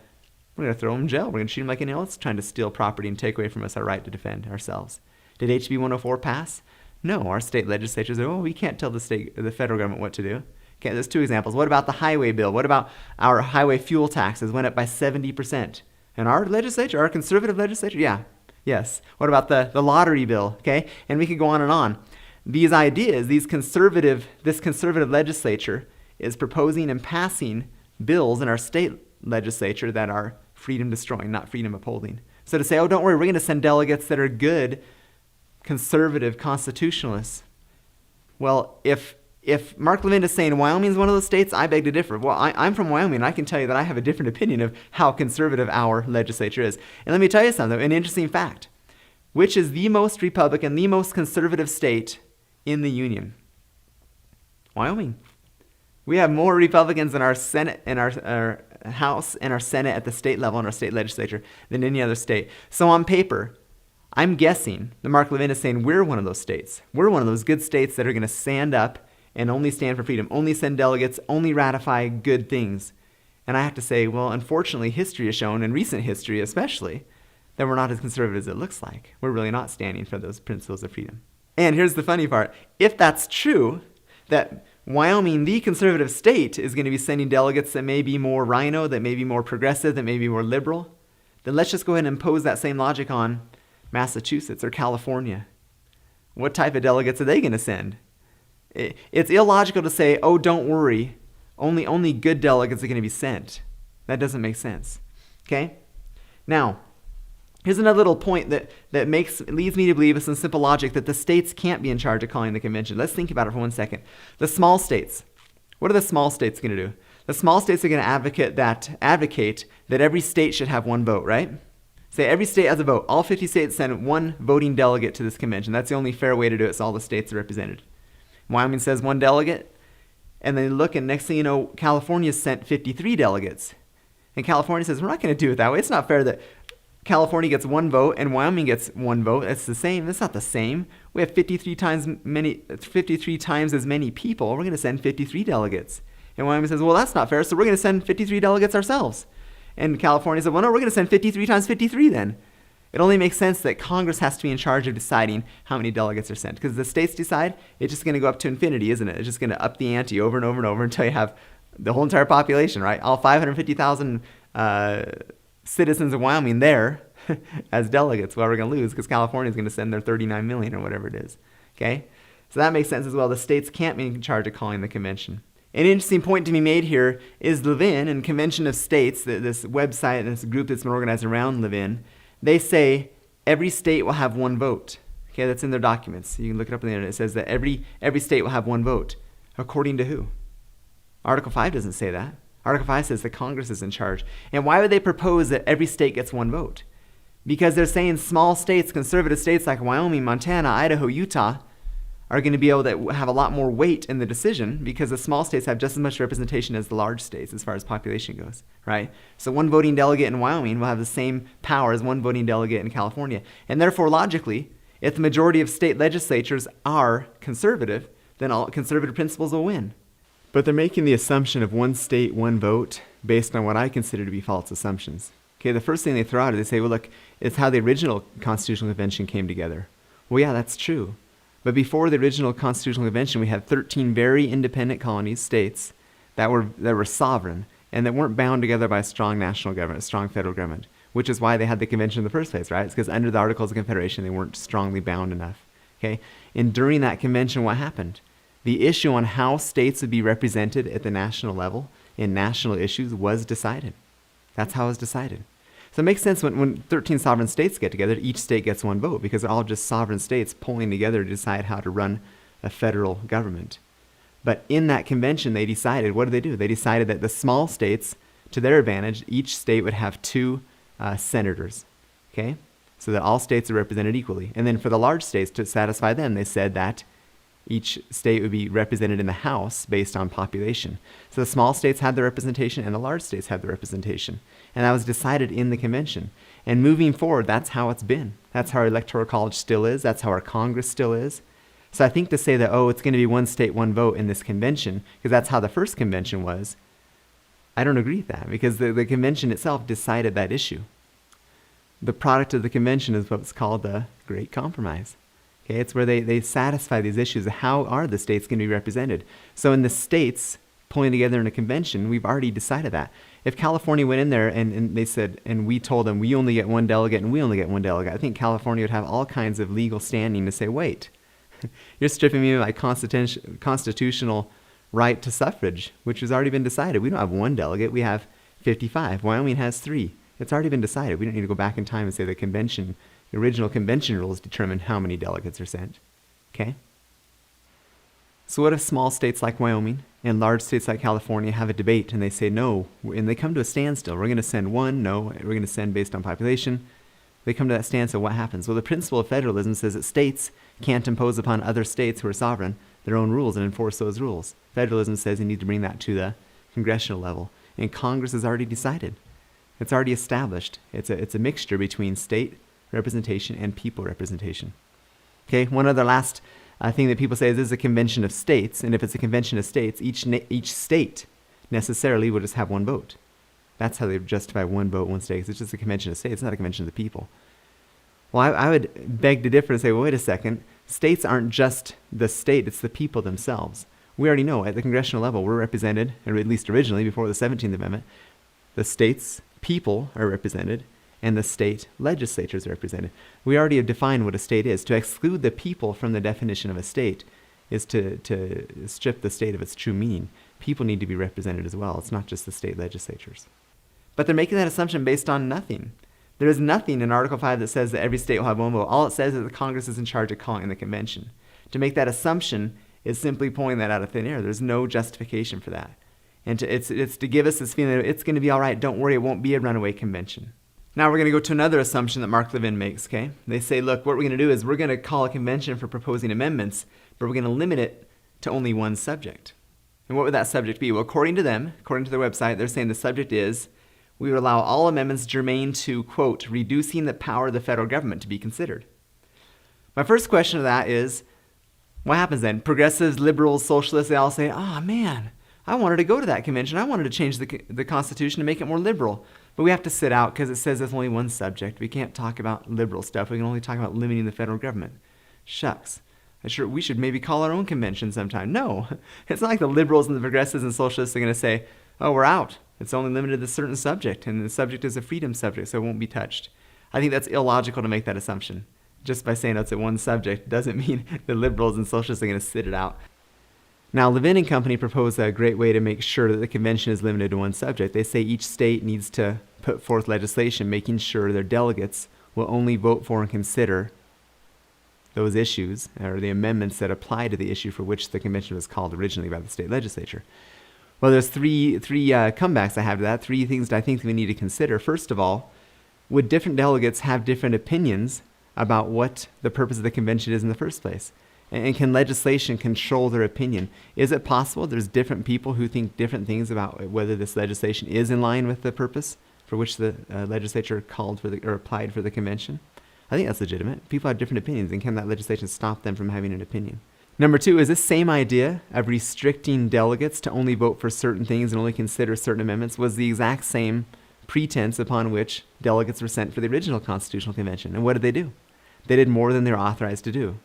throw them in jail. We're gonna shoot them like anyone else trying to steal property and take away from us our right to defend ourselves. Did HB 104 pass? No, our state legislatures are, we can't tell the federal government what to do. Okay, there's 2 examples. What about the highway bill? What about our highway fuel taxes went up by 70%? And our legislature, our conservative legislature, yes. What about the lottery bill? Okay, and we could go on and on. These ideas, this conservative legislature is proposing and passing bills in our state legislature that are freedom destroying, not freedom upholding. So to say, don't worry, we're going to send delegates that are good, conservative constitutionalists. Well, if Mark Levin is saying Wyoming is one of those states, I beg to differ. Well, I'm from Wyoming, and I can tell you that I have a different opinion of how conservative our legislature is. And let me tell you something, an interesting fact. Which is the most Republican, the most conservative state in the Union? Wyoming. We have more Republicans in our Senate, in our House, and our Senate at the state level, in our state legislature, than any other state. So on paper, I'm guessing that Mark Levin is saying we're one of those states. We're one of those good states that are going to stand up and only stand for freedom, only send delegates, only ratify good things. And I have to say, well, unfortunately, history has shown, and recent history especially, that we're not as conservative as it looks like. We're really not standing for those principles of freedom. And here's the funny part. If that's true, that Wyoming, the conservative state, is going to be sending delegates that may be more rhino, that may be more progressive, that may be more liberal, then let's just go ahead and impose that same logic on Massachusetts or California. What type of delegates are they going to send? It's illogical to say, oh, don't worry, only good delegates are going to be sent. That doesn't make sense. Okay? Now, here's another little point that leads me to believe with some simple logic that the states can't be in charge of calling the convention. Let's think about it for 1 second. The small states. What are the small states going to do? The small states are going to advocate that every state should have one vote, right? Say every state has a vote. All 50 states send one voting delegate to this convention. That's the only fair way to do it, so all the states are represented. Wyoming says one delegate, and then look, and next thing you know, California sent 53 delegates. And California says, we're not going to do it that way. It's not fair that California gets one vote and Wyoming gets one vote. It's the same. It's not the same. We have 53 times as many people. We're going to send 53 delegates. And Wyoming says, well, that's not fair, so we're going to send 53 delegates ourselves. And California said, well, no, we're going to send 53 times 53 then. It only makes sense that Congress has to be in charge of deciding how many delegates are sent. Because the states decide, it's just going to go up to infinity, isn't it? It's just going to up the ante over and over and over until you have the whole entire population, right? All 550,000 citizens of Wyoming there as delegates. Well, we're going to lose because California is going to send their 39 million or whatever it is. Okay? So that makes sense as well. The states can't be in charge of calling the convention. An interesting point to be made here is Levin and Convention of States, this website, this group that's been organized around Levin. They say every state will have one vote. Okay, that's in their documents. You can look it up on the internet. It says that every state will have one vote. According to who? Article 5 doesn't say that. Article 5 says that Congress is in charge. And why would they propose that every state gets one vote? Because they're saying small states, conservative states like Wyoming, Montana, Idaho, Utah, are going to be able to have a lot more weight in the decision because the small states have just as much representation as the large states as far as population goes, right? So one voting delegate in Wyoming will have the same power as one voting delegate in California. And therefore, logically, if the majority of state legislatures are conservative, then all conservative principles will win. But they're making the assumption of one state, one vote based on what I consider to be false assumptions. Okay, the first thing they throw out is they say, well, look, it's how the original Constitutional Convention came together. Well, yeah, that's true. But before the original Constitutional Convention, we had 13 very independent colonies, states, that were sovereign and that weren't bound together by a strong national government, a strong federal government, which is why they had the convention in the first place, right? It's because under the Articles of Confederation, they weren't strongly bound enough. Okay? And during that convention, what happened? The issue on how states would be represented at the national level in national issues was decided. That's how it was decided. So it makes sense when 13 sovereign states get together, each state gets one vote because they're all just sovereign states pulling together to decide how to run a federal government. But in that convention, they decided, what did? They decided that the small states, to their advantage, each state would have 2 senators, okay? So that all states are represented equally. And then for the large states, to satisfy them, they said that each state would be represented in the House based on population. So the small states had their representation and the large states had their representation. And that was decided in the convention. And moving forward, that's how it's been. That's how our electoral college still is. That's how our Congress still is. So I think to say that, oh, it's going to be one state, one vote in this convention, because that's how the first convention was, I don't agree with that, because the convention itself decided that issue. The product of the convention is what's called the Great Compromise. Okay, it's where they satisfy these issues. How are the states going to be represented? So in the states pulling together in a convention, we've already decided that. If California went in there and they said, and we told them we only get one delegate and we only get one delegate, I think California would have all kinds of legal standing to say, wait, you're stripping me of my constitutional right to suffrage, which has already been decided. We don't have one delegate, we have 55. Wyoming has 3. It's already been decided. We don't need to go back in time and say the convention, the original convention rules determine how many delegates are sent. Okay? So what if small states like Wyoming and large states like California have a debate and they say no, and they come to a standstill? We're going to send one, no, we're going to send based on population. They come to that standstill, what happens? Well, the principle of federalism says that states can't impose upon other states who are sovereign their own rules and enforce those rules. Federalism says you need to bring that to the congressional level. And Congress has already decided. It's already established. It's a mixture between state representation and people representation. Okay, one other last thing that people say is this is a convention of states, and if it's a convention of states, each state necessarily will just have one vote. That's how they justify one vote, one state. It's just a convention of states. It's not a convention of the people. Well, I would beg to differ and say, well, wait a second. States aren't just the state, it's the people themselves. We already know at the congressional level we're represented, or at least originally before the 17th Amendment, the state's people are represented and the state legislatures are represented. We already have defined what a state is. To exclude the people from the definition of a state is to strip the state of its true meaning. People need to be represented as well. It's not just the state legislatures. But they're making that assumption based on nothing. There is nothing in Article 5 that says that every state will have one vote. All it says is that the Congress is in charge of calling the convention. To make that assumption is simply pulling that out of thin air. There's no justification for that. And it's to give us this feeling that it's going to be all right. Don't worry, it won't be a runaway convention. Now we're going to go to another assumption that Mark Levin makes, okay? They say, look, what we're going to do is we're going to call a convention for proposing amendments, but we're going to limit it to only one subject. And what would that subject be? Well, according to them, according to their website, they're saying the subject is, we would allow all amendments germane to, quote, reducing the power of the federal government to be considered. My first question to that is, what happens then? Progressives, liberals, socialists, they all say, oh man, I wanted to go to that convention. I wanted to change the Constitution to make it more liberal. But we have to sit out because it says there's only one subject. We can't talk about liberal stuff. We can only talk about limiting the federal government. Shucks. We should maybe call our own convention sometime. No, it's not like the liberals and the progressives and socialists are going to say, oh, we're out. It's only limited to a certain subject, and the subject is a freedom subject, so it won't be touched. I think that's illogical to make that assumption. Just by saying it's at one subject doesn't mean the liberals and socialists are going to sit it out. Now, Levin and company propose a great way to make sure that the convention is limited to one subject. They say each state needs to put forth legislation making sure their delegates will only vote for and consider those issues or the amendments that apply to the issue for which the convention was called originally by the state legislature. Well, there's three comebacks I have to that, three things that I think we need to consider. First of all, would different delegates have different opinions about what the purpose of the convention is in the first place? And can legislation control their opinion? Is it possible there's different people who think different things about whether this legislation is in line with the purpose for which the legislature called for or applied for the convention? I think that's legitimate. People have different opinions, and can that legislation stop them from having an opinion? Number two, is this same idea of restricting delegates to only vote for certain things and only consider certain amendments was the exact same pretense upon which delegates were sent for the original Constitutional Convention. And what did they do? They did more than they were authorized to do.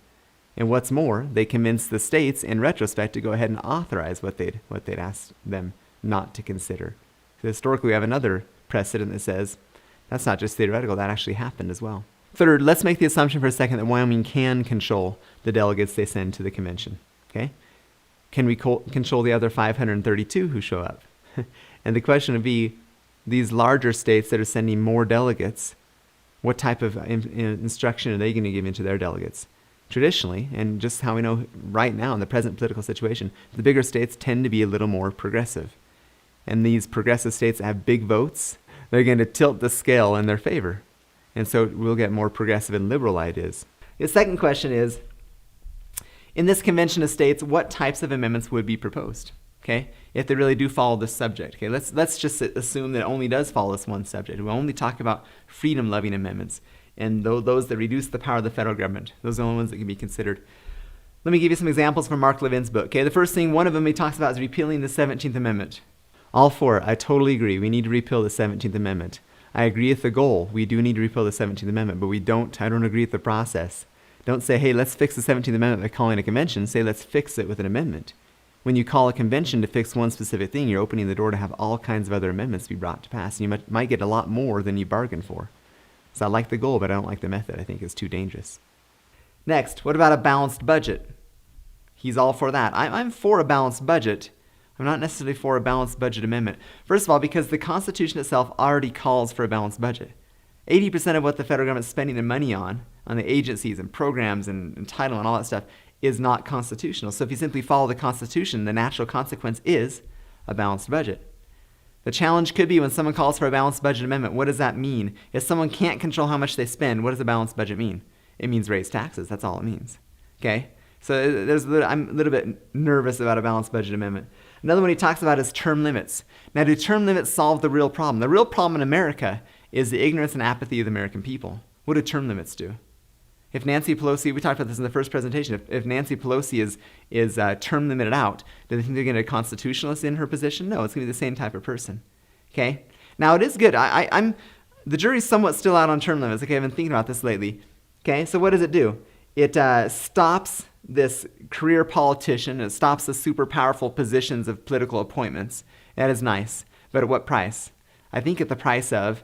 And what's more, they convinced the states in retrospect to go ahead and authorize what they'd asked them not to consider. So historically, we have another precedent that says that's not just theoretical, that actually happened as well. Third, let's make the assumption for a second that Wyoming can control the delegates they send to the convention. Okay? Can we control the other 532 who show up? And the question would be, these larger states that are sending more delegates, what type of instruction are they going to give into their delegates? Traditionally, and just how we know right now in the present political situation, the bigger states tend to be a little more progressive. And these progressive states have big votes. They're going to tilt the scale in their favor. And so we'll get more progressive and liberal ideas. The second question is, in this convention of states, what types of amendments would be proposed? Okay, if they really do follow this subject. Okay, let's just assume that it only does follow this one subject. We'll only talk about freedom-loving amendments and those that reduce the power of the federal government. Those are the only ones that can be considered. Let me give you some examples from Mark Levin's book. Okay, the first thing, one of them he talks about is repealing the 17th Amendment. All for it. I totally agree. We need to repeal the 17th Amendment. I agree with the goal. We do need to repeal the 17th Amendment, but I don't agree with the process. Don't say, hey, let's fix the 17th Amendment by calling a convention. Say, let's fix it with an amendment. When you call a convention to fix one specific thing, you're opening the door to have all kinds of other amendments be brought to pass. And you might get a lot more than you bargained for. So I like the goal, but I don't like the method. I think it's too dangerous. Next, what about a balanced budget? He's all for that. I'm for a balanced budget. I'm not necessarily for a balanced budget amendment. First of all, because the Constitution itself already calls for a balanced budget. 80% of what the federal government's spending their money on the agencies and programs and entitlement and all that stuff, is not constitutional. So if you simply follow the Constitution, the natural consequence is a balanced budget. The challenge could be when someone calls for a balanced budget amendment, what does that mean? If someone can't control how much they spend, what does a balanced budget mean? It means raise taxes. That's all it means. Okay? So I'm a little bit nervous about a balanced budget amendment. Another one he talks about is term limits. Now, do term limits solve the real problem? The real problem in America is the ignorance and apathy of the American people. What do term limits do? If Nancy Pelosi, we talked about this in the first presentation, if Nancy Pelosi is term limited out, do they think they're going to get a constitutionalist in her position? No, it's going to be the same type of person. Okay? Now, it is good. The jury's somewhat still out on term limits. Okay, I've been thinking about this lately. Okay, so what does it do? It stops this career politician. It stops the super powerful positions of political appointments. That is nice. But at what price? I think at the price of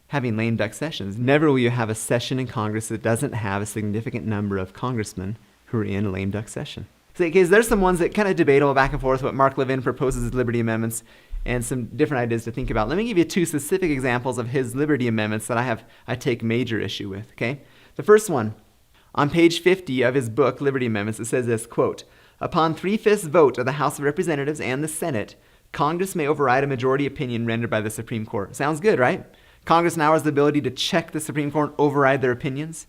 having lame duck sessions. Never will you have a session in Congress that doesn't have a significant number of congressmen who are in a lame duck session. So there's some ones that kind of debatable back and forth what Mark Levin proposes as liberty amendments and some different ideas to think about. Let me give you two specific examples of his liberty amendments that I take major issue with, okay? The first one, on page 50 of his book, Liberty Amendments, it says this, quote, upon 3/5 vote of the House of Representatives and the Senate, Congress may override a majority opinion rendered by the Supreme Court. Sounds good, right? Congress now has the ability to check the Supreme Court and override their opinions.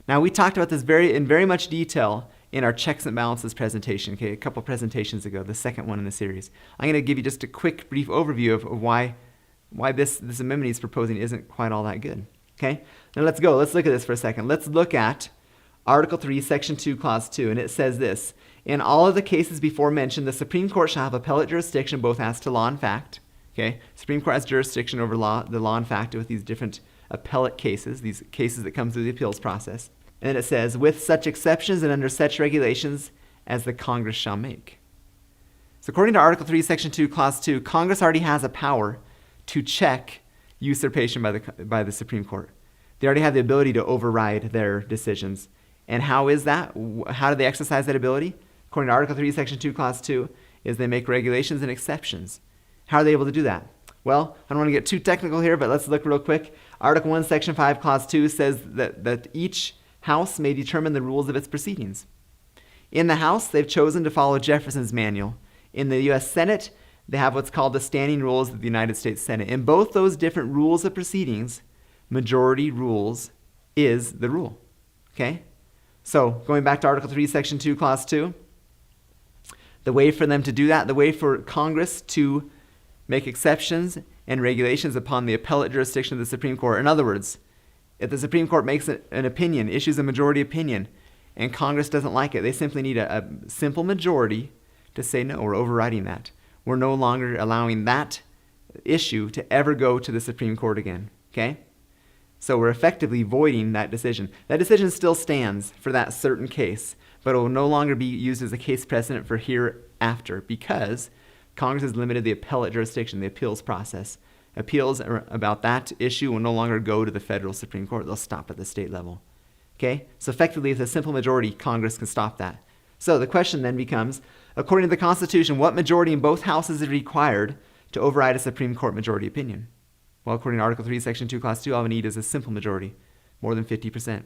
Now, we talked about this in very much detail in our checks and balances presentation, okay, a couple presentations ago, the second one in the series. I'm going to give you just a quick, brief overview of why this amendment he's proposing isn't quite all that good, okay? Now let's go. Let's look at this for a second. Let's look at Article 3, Section 2, Clause 2, and it says this, in all of the cases before mentioned, the Supreme Court shall have appellate jurisdiction both as to law and fact, okay? Supreme Court has jurisdiction over the law and fact with these different appellate cases, these cases that come through the appeals process. And it says, with such exceptions and under such regulations as the Congress shall make. So according to Article 3, Section 2, Clause 2, Congress already has a power to check usurpation by the Supreme Court. They already have the ability to override their decisions. And how is that? How do they exercise that ability? According to Article 3, Section 2, Clause 2, is they make regulations and exceptions. How are they able to do that? Well, I don't want to get too technical here, but let's look real quick. Article 1, Section 5, Clause 2 says that each House may determine the rules of its proceedings. In the House, they've chosen to follow Jefferson's manual. In the U.S. Senate, they have what's called the standing rules of the United States Senate. In both those different rules of proceedings, majority rules is the rule. Okay? So, going back to Article 3, Section 2, Clause 2, the way for them to do that, the way for Congress to make exceptions and regulations upon the appellate jurisdiction of the Supreme Court. In other words, if the Supreme Court makes an opinion, issues a majority opinion, and Congress doesn't like it, they simply need a simple majority to say, no, we're overriding that. We're no longer allowing that issue to ever go to the Supreme Court again, okay? So we're effectively voiding that decision. That decision still stands for that certain case, but it will no longer be used as a case precedent for hereafter because Congress has limited the appellate jurisdiction, the appeals process. Appeals about that issue will no longer go to the federal Supreme Court. They'll stop at the state level. Okay? So effectively, with a simple majority, Congress can stop that. So the question then becomes, according to the Constitution, what majority in both houses is required to override a Supreme Court majority opinion? Well, according to Article 3, Section 2, Clause 2, all we need is a simple majority, more than 50%.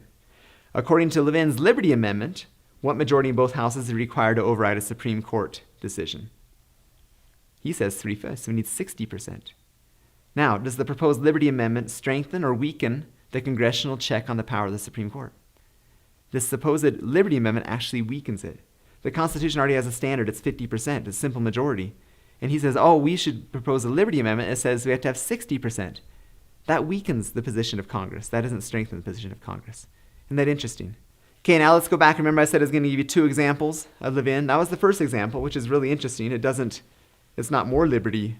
According to Levin's Liberty Amendment, what majority in both houses is required to override a Supreme Court decision? He says 3/5, so we need 60%. Now, does the proposed Liberty Amendment strengthen or weaken the congressional check on the power of the Supreme Court? This supposed Liberty Amendment actually weakens it. The Constitution already has a standard. It's 50%. It's a simple majority. And he says, oh, we should propose a Liberty Amendment. It says we have to have 60%. That weakens the position of Congress. That doesn't strengthen the position of Congress. Isn't that interesting? Okay, now let's go back. Remember I said I was going to give you two examples of Levin. That was the first example, which is really interesting. It's not more liberty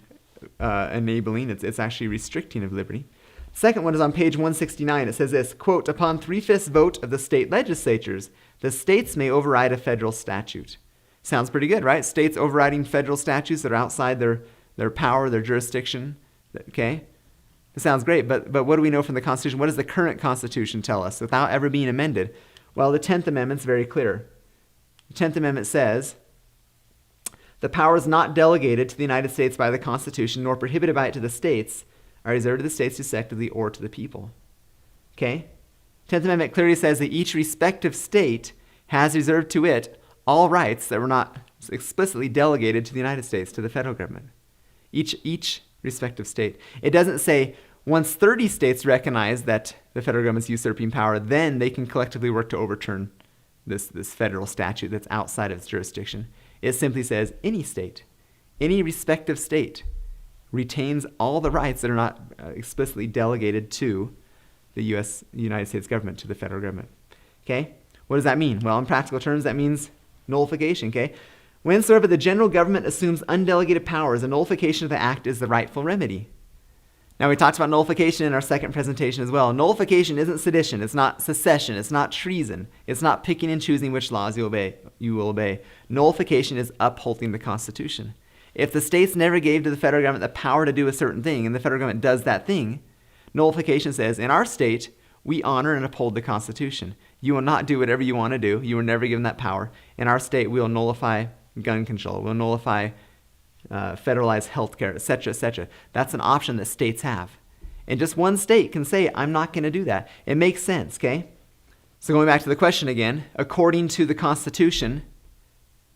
enabling. It's actually restricting of liberty. Second one is on page 169. It says this, quote, upon 3/5 vote of the state legislatures, the states may override a federal statute. Sounds pretty good, right? States overriding federal statutes that are outside their power, their jurisdiction. Okay? It sounds great, but what do we know from the Constitution? What does the current Constitution tell us without ever being amended? Well, the 10th Amendment's very clear. The 10th Amendment says, the powers not delegated to the United States by the Constitution, nor prohibited by it to the states, are reserved to the states respectively or to the people. Okay? 10th Amendment clearly says that each respective state has reserved to it all rights that were not explicitly delegated to the United States, to the federal government. Each respective state. It doesn't say once 30 states recognize that the federal government's usurping power, then they can collectively work to overturn this federal statute that's outside of its jurisdiction. It simply says any state, any respective state retains all the rights that are not explicitly delegated to the United States government, to the federal government. Okay? What does that mean? Well, in practical terms, that means nullification. Okay? Whensoever the general government assumes undelegated powers, a nullification of the act is the rightful remedy. Now, we talked about nullification in our second presentation as well. Nullification isn't sedition. It's not secession. It's not treason. It's not picking and choosing which laws you will obey. Nullification is upholding the Constitution. If the states never gave to the federal government the power to do a certain thing, and the federal government does that thing, nullification says, in our state, we honor and uphold the Constitution. You will not do whatever you want to do. You were never given that power. In our state, we will nullify gun control. We'll nullify federalized health care, etc., etc. That's an option that states have. And just one state can say, I'm not going to do that. It makes sense, okay? So going back to the question again, according to the Constitution,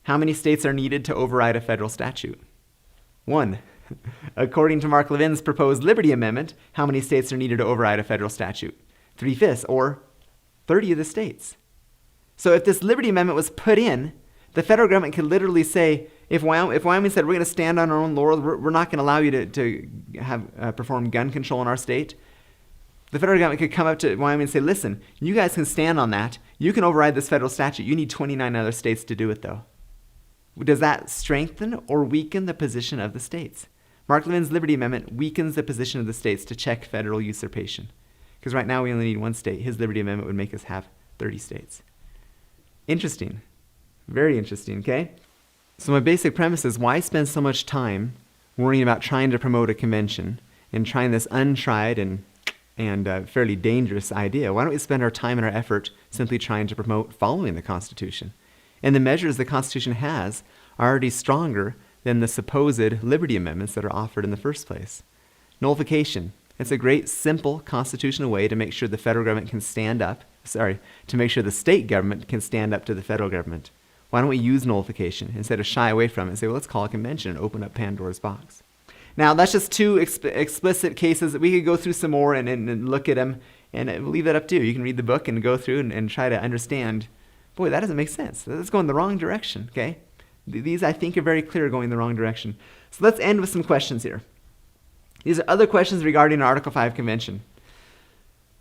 how many states are needed to override a federal statute? 1. According to Mark Levin's proposed Liberty Amendment, how many states are needed to override a federal statute? 3/5, or 30 of the states. So if this Liberty Amendment was put in, the federal government could literally say, if Wyoming said, we're going to stand on our own laurels, we're not going to allow you to have perform gun control in our state, the federal government could come up to Wyoming and say, listen, you guys can stand on that. You can override this federal statute. You need 29 other states to do it, though. Does that strengthen or weaken the position of the states? Mark Levin's Liberty Amendment weakens the position of the states to check federal usurpation. Because right now we only need one state. His Liberty Amendment would make us have 30 states. Interesting. Very interesting, okay? So my basic premise is, why spend so much time worrying about trying to promote a convention and trying this untried and fairly dangerous idea? Why don't we spend our time and our effort simply trying to promote following the Constitution? And the measures the Constitution has are already stronger than the supposed liberty amendments that are offered in the first place. Nullification. It's a great, simple constitutional way to make sure the federal government can stand up, to make sure the state government can stand up to the federal government. Why don't we use nullification instead of shy away from it and say, well, let's call a convention and open up Pandora's box? Now, that's just two explicit cases that we could go through some more and look at them, and we'll leave that up to you. You can read the book and go through and try to understand, boy, that doesn't make sense. That's going the wrong direction, okay? These, I think, are very clear going the wrong direction. So let's end with some questions here. These are other questions regarding our Article 5 convention.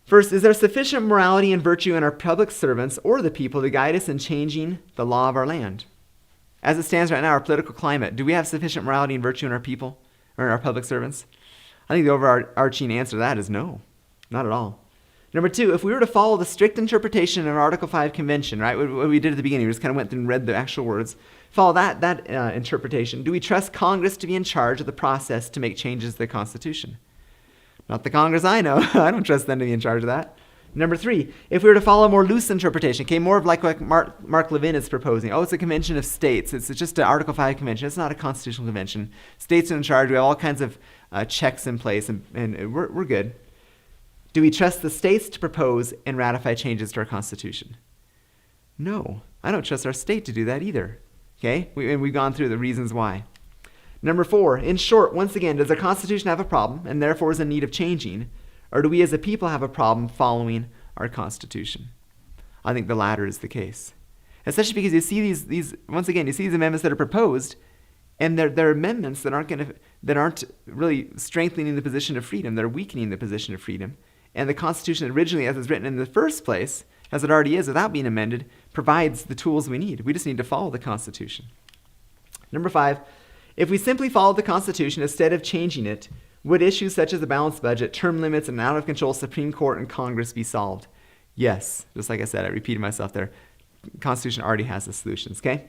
First, is there sufficient morality and virtue in our public servants or the people to guide us in changing the law of our land? As it stands right now, our political climate, do we have sufficient morality and virtue in our people or in our public servants? I think the overarching answer to that is no, not at all. Number 2, if we were to follow the strict interpretation of Article 5 convention, right, what we did at the beginning, we just kind of went and read the actual words, follow that interpretation, do we trust Congress to be in charge of the process to make changes to the Constitution? Not the Congress I know. I don't trust them to be in charge of that. Number 3, if we were to follow a more loose interpretation, okay, more of like what Mark Levin is proposing. Oh, it's a convention of states. It's just an Article 5 convention. It's not a constitutional convention. States are in charge. We have all kinds of checks in place, and we're good. Do we trust the states to propose and ratify changes to our Constitution? No, I don't trust our state to do that either. Okay, we've gone through the reasons why. Number 4, in short, once again, does our Constitution have a problem and therefore is in need of changing, or do we as a people have a problem following our Constitution? I think the latter is the case. Especially because you see these once again, you see these amendments that are proposed, and they're amendments that aren't really strengthening the position of freedom. They're weakening the position of freedom. And the Constitution originally, as it's written in the first place, as it already is without being amended, provides the tools we need. We just need to follow the Constitution. Number 5, if we simply followed the Constitution instead of changing it, would issues such as the balanced budget, term limits, and out-of-control Supreme Court and Congress be solved? Yes. Just like I said, I repeated myself there. The Constitution already has the solutions, okay?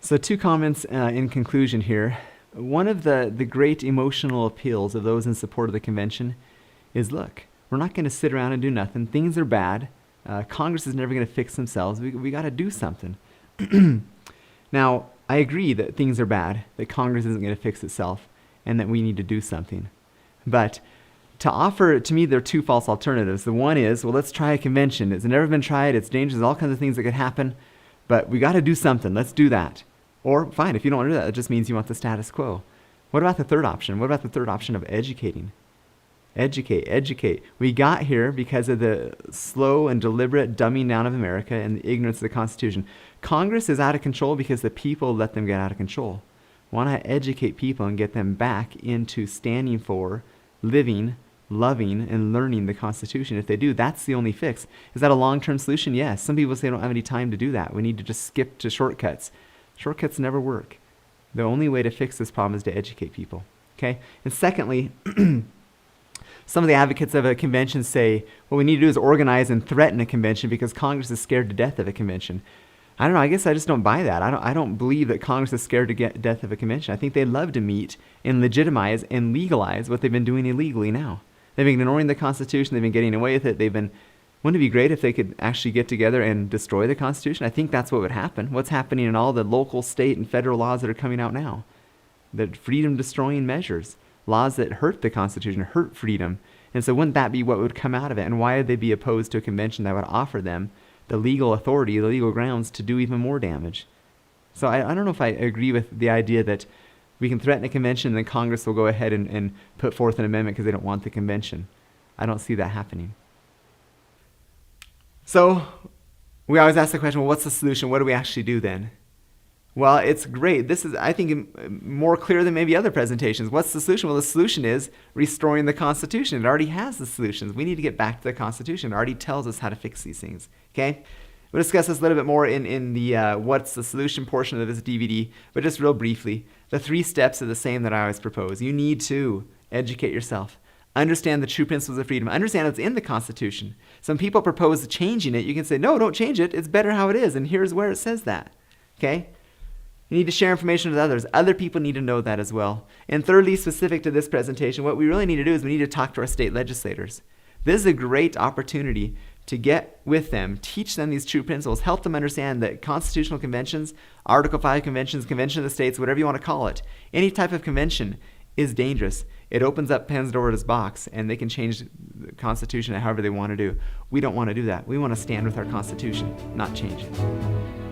So 2 comments in conclusion here. One of the great emotional appeals of those in support of the convention is, look, we're not going to sit around and do nothing. Things are bad. Congress is never going to fix themselves. We got to do something. Now, I agree that things are bad, that Congress isn't going to fix itself, and that we need to do something. But to me, there are 2 false alternatives. The one is, well, let's try a convention. It's never been tried. It's dangerous. There's all kinds of things that could happen. But we got to do something. Let's do that. Or, fine, if you don't want to do that, it just means you want the status quo. What about the third option? What about the third option of educating? Educate. We got here because of the slow and deliberate dumbing down of America and the ignorance of the Constitution. Congress is out of control because the people let them get out of control. Why not educate people and get them back into standing for, living, loving, and learning the Constitution? If they do, that's the only fix. Is that a long-term solution? Yes. Some people say they don't have any time to do that. We need to just skip to shortcuts. Shortcuts never work. The only way to fix this problem is to educate people. Okay? And secondly, Some of the advocates of a convention say what we need to do is organize and threaten a convention because Congress is scared to death of a convention. I don't know. I guess I just don't buy that. I don't believe that Congress is scared to death of a convention. I think they'd love to meet and legitimize and legalize what they've been doing illegally now. They've been ignoring the Constitution. They've been getting away with it. Wouldn't it be great if they could actually get together and destroy the Constitution? I think that's what would happen. What's happening in all the local, state, and federal laws that are coming out now? The freedom-destroying measures, laws that hurt the Constitution, hurt freedom. And so wouldn't that be what would come out of it? And why would they be opposed to a convention that would offer them the legal authority, the legal grounds to do even more damage? So I don't know if I agree with the idea that we can threaten a convention and then Congress will go ahead and put forth an amendment because they don't want the convention. I don't see that happening. So we always ask the question, well, what's the solution? What do we actually do then? Well, it's great. This is, I think, more clear than maybe other presentations. What's the solution? Well, the solution is restoring the Constitution. It already has the solutions. We need to get back to the Constitution. It already tells us how to fix these things. Okay? We'll discuss this a little bit more in the what's the solution portion of this DVD, but just real briefly, the 3 steps are the same that I always propose. You need to educate yourself. Understand the true principles of freedom. Understand what's in the Constitution. Some people propose changing it. You can say, no, don't change it. It's better how it is, and here's where it says that. Okay? You need to share information with others. Other people need to know that as well. And thirdly, specific to this presentation, what we really need to do is we need to talk to our state legislators. This is a great opportunity to get with them, teach them these true principles, help them understand that constitutional conventions, Article 5 conventions, Convention of the States, whatever you want to call it, any type of convention is dangerous. It opens up Pandora's box, and they can change the Constitution however they want to do. We don't want to do that. We want to stand with our Constitution, not change it.